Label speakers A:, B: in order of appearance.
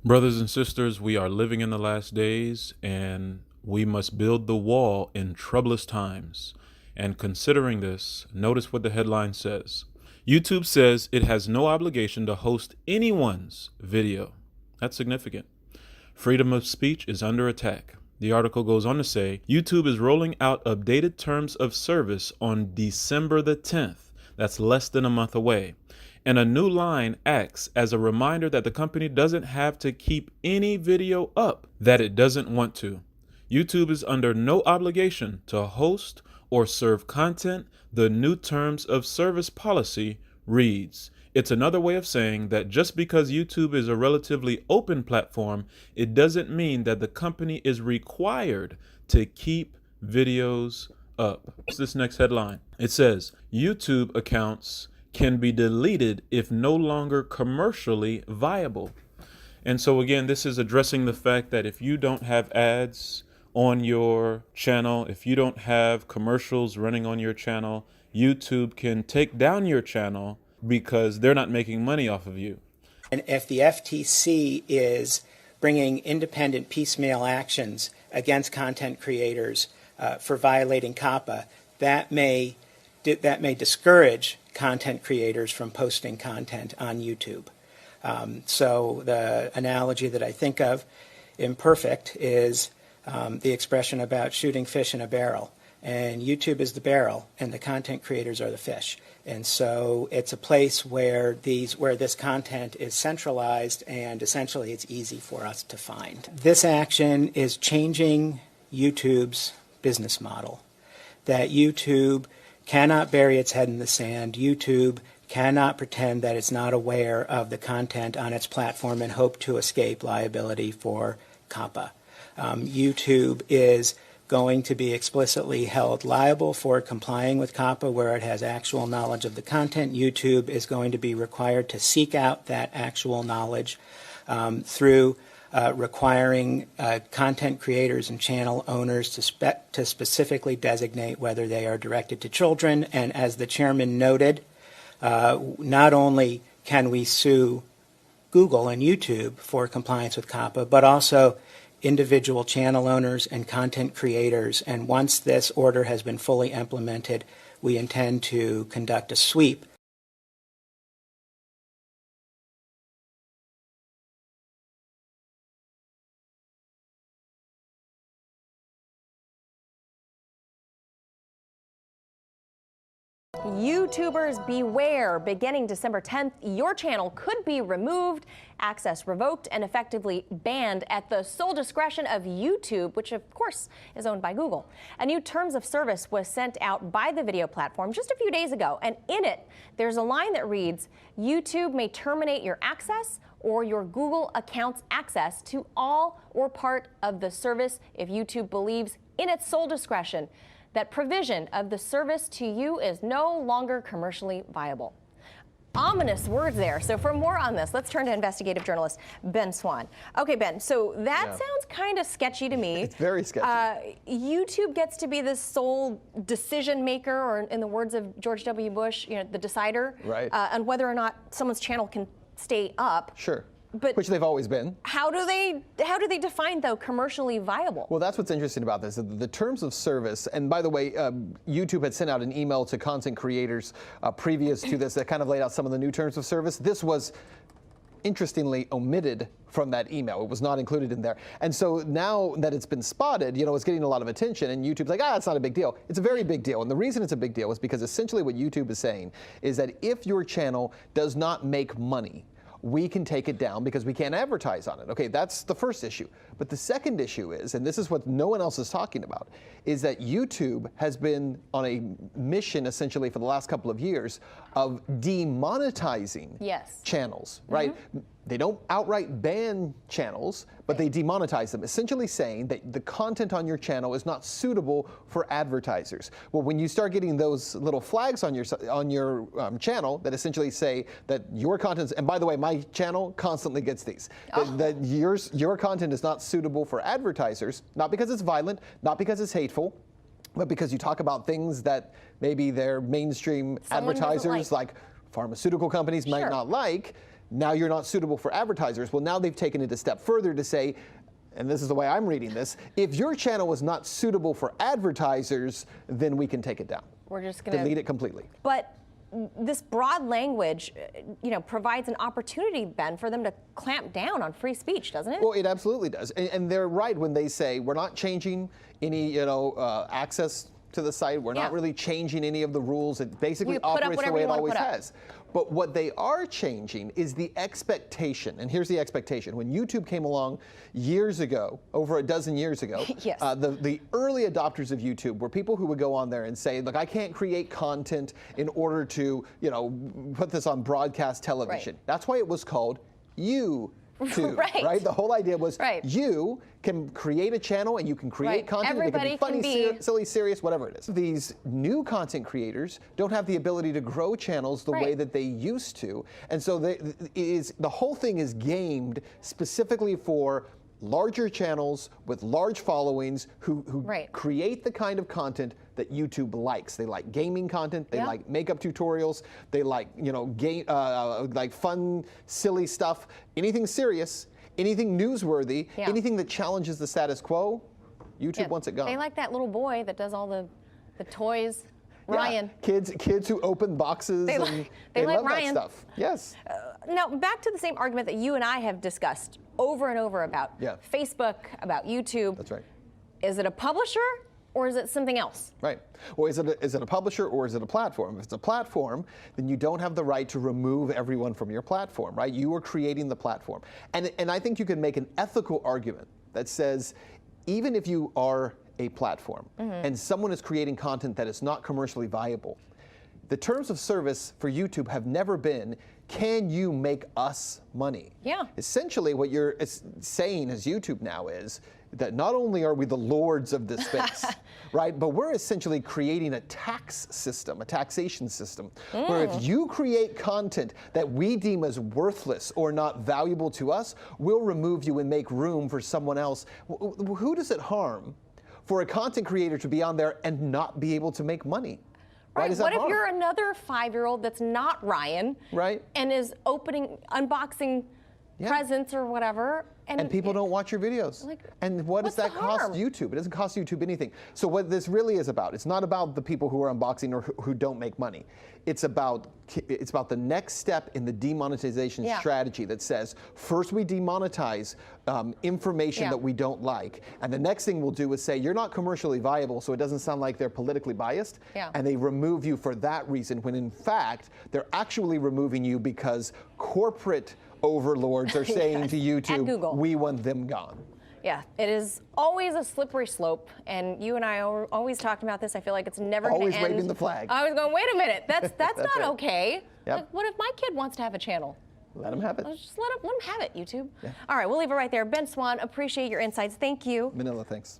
A: Brothers and sisters, we are living in the last days, and we must build the wall in troublous times. And considering this, notice what the headline says. YouTube says it has no obligation to host anyone's video. That's significant. Freedom of speech is under attack. The article goes on to say, YouTube is rolling out updated terms of service on December the 10th. That's less than a month away. And a new line acts as a reminder that the company doesn't have to keep any video up that it doesn't want to. YouTube is under no obligation to host or serve content, the new terms of service policy reads. It's another way of saying that just because YouTube is a relatively open platform, it doesn't mean that the company is required to keep videos up. What's this next headline? It says, YouTube accounts can be deleted if no longer commercially viable. And so again, this is addressing the fact that if you don't have ads on your channel, if you don't have commercials running on your channel, YouTube can take down your channel because they're not making money off of you.
B: And if the FTC is bringing independent piecemeal actions against content creators for violating COPPA, that may discourage content creators from posting content on YouTube. So the analogy that I think of, imperfect, is the expression about shooting fish in a barrel. And YouTube is the barrel, and the content creators are the fish. And so it's a place where this content is centralized, and essentially it's easy for us to find. This action is changing YouTube's business model, that YouTube cannot bury its head in the sand. YouTube cannot pretend that it's not aware of the content on its platform and hope to escape liability for COPPA. YouTube is going to be explicitly held liable for complying with COPPA where it has actual knowledge of the content. YouTube is going to be required to seek out that actual knowledge through requiring content creators and channel owners to specifically designate whether they are directed to children. And as the chairman noted, not only can we sue Google and YouTube for compliance with COPPA, but also individual channel owners and content creators. And once this order has been fully implemented, we intend to conduct a sweep
C: YouTubers beware. Beginning December 10th, your channel could be removed, access revoked, and effectively banned at the sole discretion of YouTube, which of course is owned by Google. A new terms of service was sent out by the video platform just a few days ago, and in it there's a line that reads, YouTube may terminate your access or your Google account's access to all or part of the service if YouTube believes in its sole discretion that provision of the service to you is no longer commercially viable. Ominous words there. So for more on this, let's turn to investigative journalist Ben Swan. Okay, Ben, so that sounds kind of sketchy to me.
D: It's very sketchy.
C: YouTube gets to be the sole decision maker, or in the words of George W. Bush, the decider,
D: right,
C: on whether or not someone's channel can stay up.
D: Sure.
C: But
D: which they've always been.
C: How do they define, though, commercially viable?
D: Well, that's what's interesting about this. The terms of service, and by the way, YouTube had sent out an email to content creators previous to this that kind of laid out some of the new terms of service. This was interestingly omitted from that email. It was not included in there. And so now that it's been spotted, it's getting a lot of attention, and YouTube's like, it's not a big deal. It's a very big deal. And the reason it's a big deal is because essentially what YouTube is saying is that if your channel does not make money, we can take it down because we can't advertise on it. Okay, that's the first issue. But the second issue is, and this is what no one else is talking about, is that YouTube has been on a mission essentially for the last couple of years of demonetizing channels, right? They don't outright ban channels, but they demonetize them, essentially saying that the content on your channel is not suitable for advertisers. Well, when you start getting those little flags on your channel that essentially say that your content's, and by the way, my channel constantly gets these, that your content is not suitable for advertisers, not because it's violent, not because it's hateful, but because you talk about things that maybe their mainstream advertisers like pharmaceutical companies might not like. now you're not suitable for advertisers. Well, now they've taken it a step further to say, and this is the way I'm reading this, if your channel is not suitable for advertisers, then we can take it down.
C: We're just going to
D: delete it completely.
C: But this broad language, provides an opportunity, Ben, for them to clamp down on free speech, doesn't it?
D: Well, it absolutely does. And they're right when they say we're not changing any, access to the site. We're not really changing any of the rules. It basically operates the way it always has. But what they are changing is the expectation. And here's the expectation. When YouTube came along years ago, over a dozen years ago,
C: yes.
D: The early adopters of YouTube were people who would go on there and say, look, I can't create content in order to, put this on broadcast television.
C: Right.
D: That's why it was called YouTube.
C: Right.
D: The whole idea was
C: right.
D: you can create a channel and you can create content.
C: Everybody
D: it can be funny, silly, serious, whatever it is. These new content creators don't have the ability to grow channels the way that they used to. And so the whole thing is gamed specifically for larger channels with large followings who create the kind of content that YouTube likes. They like gaming content, they like makeup tutorials, they like, like fun, silly stuff. Anything serious, anything newsworthy, anything that challenges the status quo, YouTube wants it gone.
C: They like that little boy that does all the toys. Ryan.
D: Kids who open boxes
C: they
D: and
C: like
D: love
C: Ryan.
D: that stuff. Yes.
C: Now, back to the same argument that you and I have discussed over and over about Facebook, about YouTube.
D: That's right.
C: Is it a publisher or is it something else?
D: Right. Or is it a publisher or is it a platform? If it's a platform, then you don't have the right to remove everyone from your platform, right? You are creating the platform. And I think you can make an ethical argument that says, even if you are a platform and someone is creating content that is not commercially viable, the terms of service for YouTube have never been, can you make us money?
C: Yeah.
D: Essentially what you're saying as YouTube now is that not only are we the lords of this space, right, but we're essentially creating a tax system, a taxation system, where if you create content that we deem as worthless or not valuable to us, we'll remove you and make room for someone else. Who does it harm for a content creator to be on there and not be able to make money?
C: Right. What if you're another 5-year-old that's not Ryan, and is unboxing presents or whatever, and people
D: don't watch your videos? And what does that cost YouTube? It doesn't cost YouTube anything. So what this really is about, it's not about the people who are unboxing or who don't make money. It's about the next step in the demonetization strategy that says, first we demonetize information that we don't like, and the next thing we'll do is say, you're not commercially viable, so it doesn't sound like they're politically biased, and they remove you for that reason, when in fact, they're actually removing you because corporate overlords are saying to YouTube, we want them gone.
C: Yeah, it is always a slippery slope, and you and I are always talking about this. I feel like it's never going to end.
D: Always waving the flag.
C: I was going, wait a minute, that's not
D: right.
C: okay.
D: Yep.
C: Like, what if my kid wants to have a channel?
D: Let him have it.
C: Just let him have it, YouTube. All right, we'll leave it right there. Ben Swan, appreciate your insights. Thank you.
D: Manila, thanks.